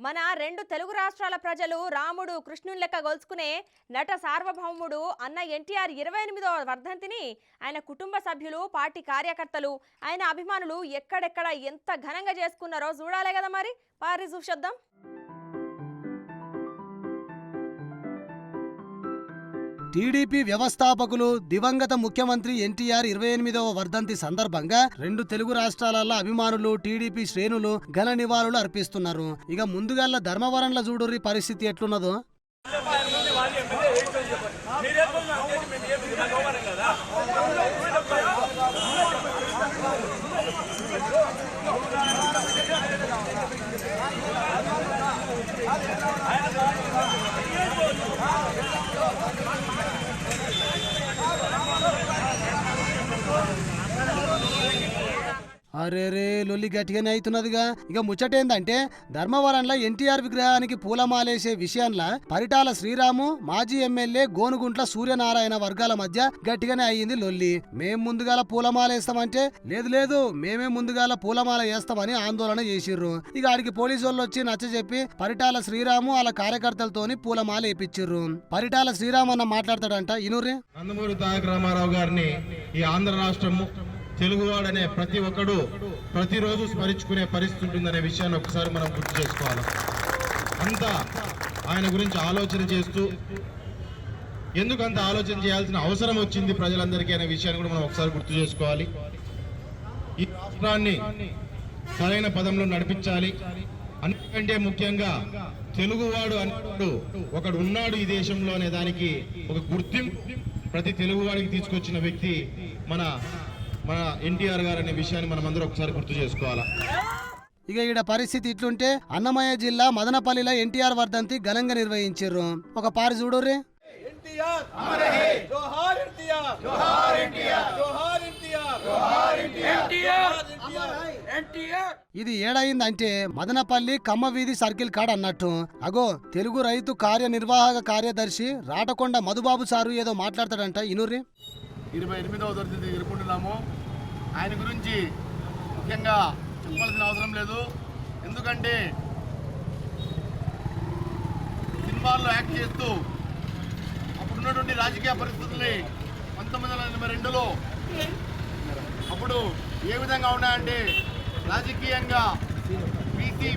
మన రెండు తెలుగు రాష్ట్రాల ప్రజలు రాముడు కృష్ణుని లెక్క గొలుచుకునే నట సార్వభౌముడు అన్న ఎన్టీఆర్ 28వ వర్ధంతిని ఆయన కుటుంబ సభ్యులు, పార్టీ కార్యకర్తలు, ఆయన అభిమానులు ఎక్కడెక్కడ ఎంత ఘనంగా చేసుకున్నారో చూడాలే కదా. మరి పారి చూద్దాం. టీడీపీ వ్యవస్థాపకులు దివంగత ముఖ్యమంత్రి ఎన్టీఆర్ 28వ వర్ధంతి సందర్భంగా రెండు తెలుగు రాష్ట్రాల అభిమానులు, టీడీపీ శ్రేణులు ఘన నివాళులు అర్పిస్తున్నారు. ఇక ముందుగాల ధర్మవరంలో చూడుర్రి పరిస్థితి ఎట్లున్నదో. అరేరే లొల్లి గట్టిగానే అవుతున్నదిగా. ఇక ముచ్చటేందంటే ధర్మవరంలో ఎన్టీఆర్ విగ్రహానికి పూలమాలేసే విషయంలో పరిటాల శ్రీరాము, మాజీ ఎమ్మెల్యే గోనుగుంట్ల సూర్యనారాయణ వర్గాల మధ్య గట్టిగానే అయ్యింది లొల్లి. మేం ముందుగాల పూలమాలేస్తామంటే లేదు మేమే ముందుగాల పూలమాల వేస్తామని ఆందోళన చేసిర్రు. ఇక ఆడికి పోలీసు వాళ్ళు వచ్చి నచ్చజెప్పి పరిటాల శ్రీరాము వాళ్ళ కార్యకర్తలతోని పూలమాల వేయించిర్రు. పరిటాల శ్రీరాము అన్న మాట్లాడతాడంట. ఇనుర్రి. నందమూరి తారక రామారావు గారిని ఈ ఆంధ్ర రాష్ట్రము తెలుగువాడనే ప్రతి ఒక్కడు ప్రతిరోజు స్మరించుకునే పరిస్థితి ఉంటుందనే విషయాన్ని ఒకసారి మనం గుర్తు చేసుకోవాలి. అంతా ఆయన గురించి ఆలోచన చేస్తూ ఎందుకంత ఆలోచన చేయాల్సిన అవసరం వచ్చింది ప్రజలందరికీ అనే విషయాన్ని కూడా మనం ఒకసారి గుర్తు చేసుకోవాలి. ఈ రాష్ట్రాన్ని సరైన పదంలో నడిపించాలి. అన్నికంటే ముఖ్యంగా తెలుగువాడు అన్నాడు ఒకడు ఉన్నాడు ఈ దేశంలో అనే దానికి ఒక గుర్తింపు ప్రతి తెలుగువాడికి తీసుకొచ్చిన వ్యక్తి మన ఎన్టీఆర్ గారు అనే విషయాన్ని మనం అందరూ ఒకసారి గుర్తు చేసుకోవాలా. ఇక ఈడ పరిస్థితి ఇట్లుంటే అన్నమయ్య జిల్లా మదనపల్లిలో ఎన్టీఆర్ వర్ధంతి ఘనంగా నిర్వహించారు. ఒక పారి చూడుర్రి. ఇది ఏడైందంటే మదనపల్లి కమ్మవీధి సర్కిల్ కాడ అన్నట్టు. అగో తెలుగు రైతు కార్యనిర్వాహక కార్యదర్శి రాటకొండ మధుబాబు సారు ఏదో మాట్లాడతాడంట. ఇనుర్రి. 28వ వర్ధంతి జరుపుకుంటున్నాము. ఆయన గురించి ముఖ్యంగా చెప్పాల్సిన అవసరం లేదు. ఎందుకంటే సినిమాల్లో యాక్ట్ చేస్తూ అప్పుడున్నటువంటి రాజకీయ పరిస్థితుల్ని 1982లో అప్పుడు ఏ విధంగా ఉన్నాయంటే రాజకీయంగా బీసీ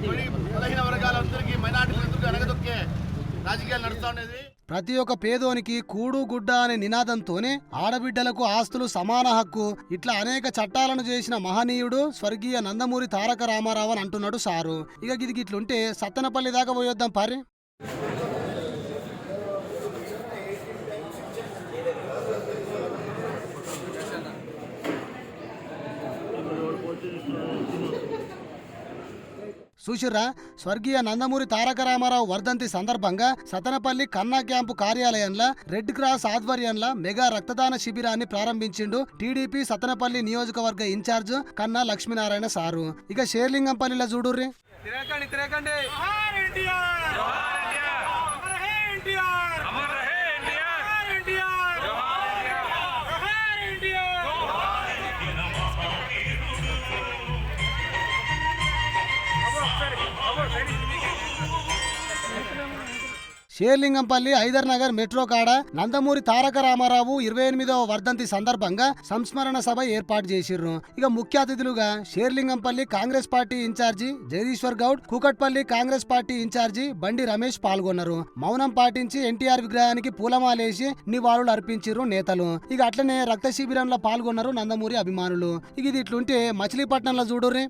బలహీన వర్గాలందరికీ మైనార్టీలందరికీ అనగదొక్కే రాజకీయాలు నడుస్తూ ఉండేది. ప్రతి ఒక్క పేదోనికి కూడు గుడ్డ అనే నినాదంతోనే ఆడబిడ్డలకు ఆస్తులు సమాన హక్కు ఇట్లా అనేక చట్టాలను చేసిన మహనీయుడు స్వర్గీయ నందమూరి తారక రామారావు అని అంటున్నాడు సారు. ఇక ఇది ఇట్లుంటే సత్తెనపల్లి దాకా పోయొద్దాం పారి. చూసిర్రా, స్వర్గీయ నందమూరి తారక రామారావు వర్ధంతి సందర్భంగా సతనపల్లి కన్నా క్యాంపు కార్యాలయంలో రెడ్ క్రాస్ ఆధ్వర్యంలో మెగా రక్తదాన శిబిరాన్ని ప్రారంభించిండు టీడీపీ సతనపల్లి నియోజకవర్గ ఇన్ఛార్జ్ కన్నా లక్ష్మీనారాయణ సారు. ఇక షేర్లింగంపల్లిలో చూడుర్రి. షేర్లింగంపల్లి ఐదర్ నగర్ మెట్రో కాడ నందమూరి తారక రామారావు 28వ వర్ధంతి సందర్భంగా సంస్మరణ సభ ఏర్పాటు చేసిర్రు. ఇక ముఖ్య అతిథులుగా Serilingampally Congress party incharge Jagadishwar Goud, Kukatpally Congress party incharge Bandi Ramesh పాల్గొన్నారు. మౌనం పాటించి ఎన్టీఆర్ విగ్రహానికి పూలమాలేసి నివాళులు అర్పించిర్రు నేతలు. ఇక అట్లనే రక్త శిబిరంలో పాల్గొన్నారు నందమూరి అభిమానులు. ఇక ఇది ఇట్లుంటే మచిలీపట్నంలో చూడుర్రి.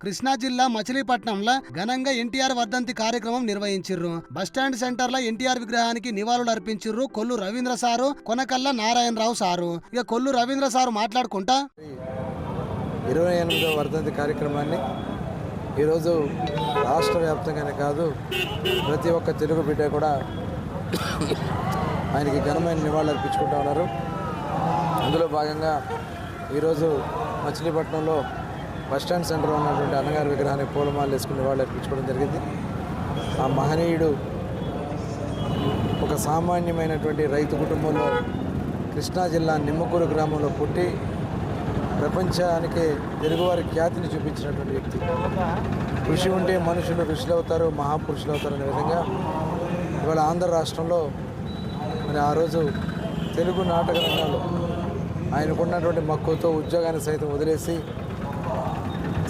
కృష్ణా జిల్లా మచిలీపట్నంలో ఘనంగా ఎన్టీఆర్ వర్ధంతి కార్యక్రమం నిర్వహించిర్రు. బస్టాండ్ సెంటర్ లో ఎన్టీఆర్ విగ్రహానికి నివాళులు అర్పించిర్రు కొల్లు రవీంద్ర సారు, కొనకల్ల నారాయణరావు సారు. ఇక కొల్లు రవీంద్ర సారు మాట్లాడుకుంటా 28వ వర్ధంతి కార్యక్రమాన్ని ఈరోజు రాష్ట్ర వ్యాప్తంగానే కాదు ప్రతి ఒక్క తెలుగు బిడ్డ కూడా ఆయనకి ఘనమైన నివాళులు అర్పించుకుంటూ ఉన్నారు. అందులో భాగంగా ఈరోజు మచిలీపట్నంలో బస్టాండ్ సెంటర్లో ఉన్నటువంటి అన్నగారి విగ్రహానికి పూలమాలలు వేసుకుని నివాళులు అర్పించుకోవడం జరిగింది. ఆ మహనీయుడు ఒక సామాన్యమైనటువంటి రైతు కుటుంబంలో కృష్ణా జిల్లా నిమ్మకూరు గ్రామంలో పుట్టి ప్రపంచానికి తెలుగువారి ఖ్యాతిని చూపించినటువంటి వ్యక్తి. కృషి ఉంటే మనుషులు ఋషులు అవుతారు, మహాపురుషులు అవుతారు అనే విధంగా ఇవాళ ఆంధ్ర రాష్ట్రంలో మరి ఆ రోజు తెలుగు నాటక రంగంలో ఆయనకున్నటువంటి మక్కువతో ఉద్యోగాన్ని సైతం వదిలేసి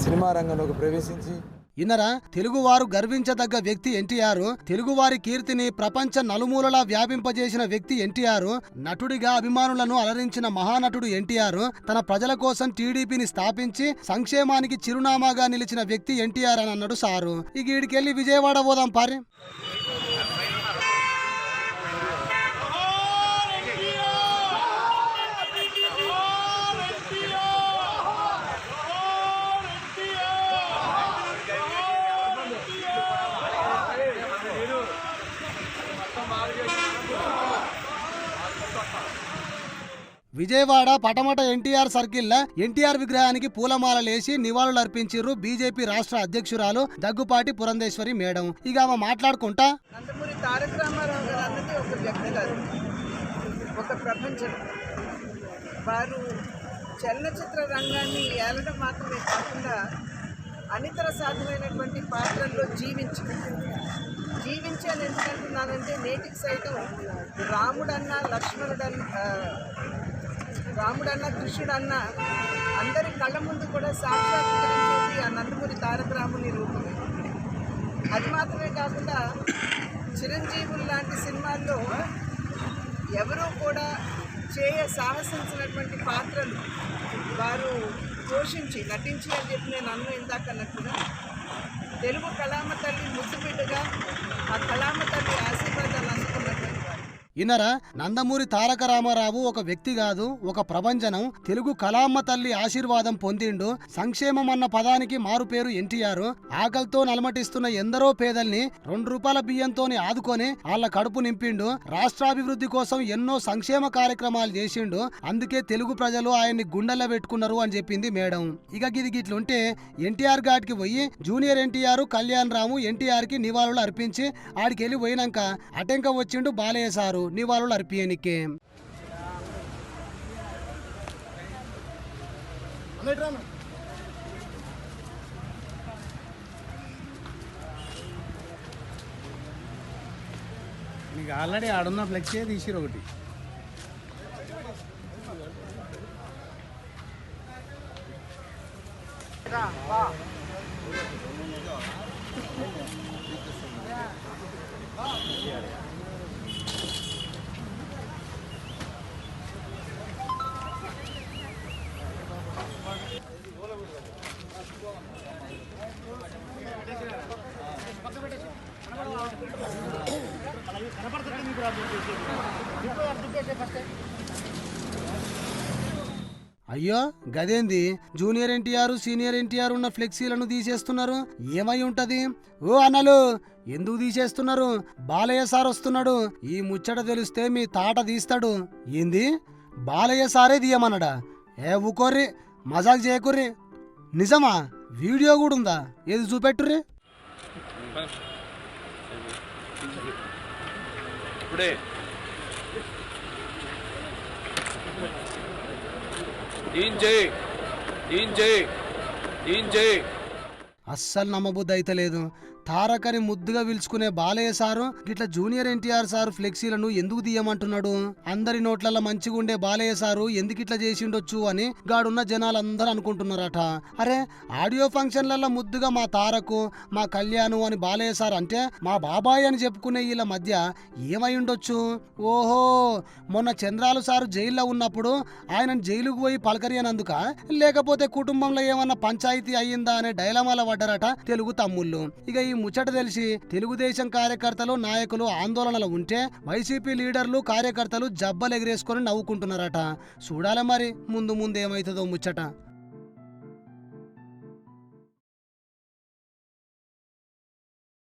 సినిమా రంగంలోకి ప్రవేశించి ఇన్నరా తెలుగువారు గర్వించదగ్గ వ్యక్తి ఎన్టీఆర్. తెలుగువారి కీర్తిని ప్రపంచ నలుమూలలా వ్యాపింపజేసిన వ్యక్తి ఎన్టీఆర్. నటుడిగా అభిమానులను అలరించిన మహానటుడు ఎన్టీఆర్. తన ప్రజల కోసం టీడీపీని స్థాపించి సంక్షేమానికి చిరునామాగా నిలిచిన వ్యక్తి ఎన్టీఆర్ అని అన్నాడు సారు. ఇక ఈడికెళ్ళి విజయవాడ పోదాం పారి. విజయవాడ పటమట ఎన్టీఆర్ సర్కిల్ ఎన్టీఆర్ విగ్రహానికి పూలమాలలేసి నివాళులర్పించిర్రు బీజేపీ రాష్ట్ర అధ్యక్షురాలు దగ్గుపాటి పురంధేశ్వరి మేడం. ఇక ఆమె మాట్లాడుకుంటా, నందమూరి తారక రామారావు గారు అన్నది ఒక వ్యక్తి కాదు, ఒక ప్రపంచం. వారు చలనచిత్ర రంగాన్ని ఏలడం మాత్రమే కాకుండా అనితర సాధ్యమైనటువంటి పాత్రల్లో జీవించాను. ఎందుకంటున్నానంటే నేటికి సైతం రాముడన్నా కృష్ణుడన్నా అందరి కళ్ళ ముందు కూడా సాక్షాత్కరించేది ఆ నందమూరి తారక రాముని రూపమే. అది మాత్రమే కాకుండా చిరంజీవులు లాంటి సినిమాల్లో ఎవరూ కూడా సాహసించినటువంటి పాత్రలు వారు నటించి అని చెప్పి నేను ఇందాక అన్నట్టుగా తెలుగు కళామ తల్లి ముద్దుబిడ్డగా ఆ కళామ తల్లి ఆశీర్వాదాలు అందుకున్నటువంటి వారు. ఇన్నరా నందమూరి తారక రామారావు ఒక వ్యక్తి కాదు, ఒక ప్రభంజనం. తెలుగు కళామ్మ తల్లి ఆశీర్వాదం పొందిండు. సంక్షేమం అన్న పదానికి మారు పేరు ఎన్టీఆర్. ఆకలితో నలమటిస్తున్న ఎందరో పేదల్ని 2 రూపాయల బియ్యంతోని ఆదుకొని వాళ్ళ కడుపు నింపిండు. రాష్ట్రాభివృద్ధి కోసం ఎన్నో సంక్షేమ కార్యక్రమాలు చేసిండు. అందుకే తెలుగు ప్రజలు ఆయన్ని గుండెల్లో పెట్టుకున్నారు అని చెప్పింది మేడం. ఇక గిట్లుంటే ఎన్టీఆర్ ఘాట్కి పోయి జూనియర్ ఎన్టీఆర్, కళ్యాణ్ రాము ఎన్టీఆర్ కి నివాళులు అర్పించి ఆడికెళ్ళి పోయినాక అటెంక వచ్చిండు బాలయ్య సారు నివాళులు అర్పియనికే. నీకు ఆల్రెడీ ఆడున్న ఫ్లెక్సీ తీసిరు ఒకటి. అయ్యో గదేంది, జూనియర్ ఎన్టీఆర్ సీనియర్ ఎన్టీఆర్ ఉన్న ఫ్లెక్సీలను తీసేస్తున్నారు. ఏమై ఉంటది? ఓ అన్నలు, ఎందుకు తీసేస్తున్నారు? బాలయ్య సార్ వస్తున్నాడు. ఈ ముచ్చట తెలిస్తే మీ తాట తీస్తాడు. ఏంది, బాలయ్య సారే తీయమన్నాడా? ఊకోర్రి, మజాక్ చేయకుర్రి. నిజమా? వీడియో కూడా ఉందా? ఏది చూపెట్టుర్రి. అస్సలు నమ్మబుద్ధి అయితే లేదు. తారకని ముద్దుగా పిలుచుకునే బాలయ్య సారు గిట్ల జూనియర్ ఎన్టీఆర్ సారు ఫ్లెక్సీలను ఎందుకు తీయమంటున్నాడు? అందరి నోట్లలో మంచిగా ఉండే బాలయ్య సారు ఎందుకు ఇట్లా చేసిండొచ్చు అని గాడున్న జనాలందరూ అనుకుంటున్నారట. అరే, ఆడియో ఫంక్షన్లలో ముద్దుగా మా తారకు, మా కళ్యాణు అని బాలయ్య సార్ అంటే మా బాబాయ్ అని చెప్పుకునే వీళ్ళ మధ్య ఏమై ఉండొచ్చు? ఓహో, మొన్న చంద్రాలు సారు జైల్లో ఉన్నప్పుడు ఆయనను జైలుకు పోయి పలకరియనందుక, లేకపోతే కుటుంబంలో ఏమన్నా పంచాయతీ అయ్యిందా అనే డైలమాల పడ్డారట తెలుగు తమ్ముళ్ళు. ఇక ఈ ముచ్చట తెలిసి తెలుగుదేశం కార్యకర్తలు, నాయకులు ఆందోళనలో ఉంటే వైసీపీ లీడర్లు, కార్యకర్తలు జబ్బలు ఎగిరేసుకొని నవ్వుకుంటున్నారట. చూడాలి మరి ముందు ఏమైతుందో ముచ్చట.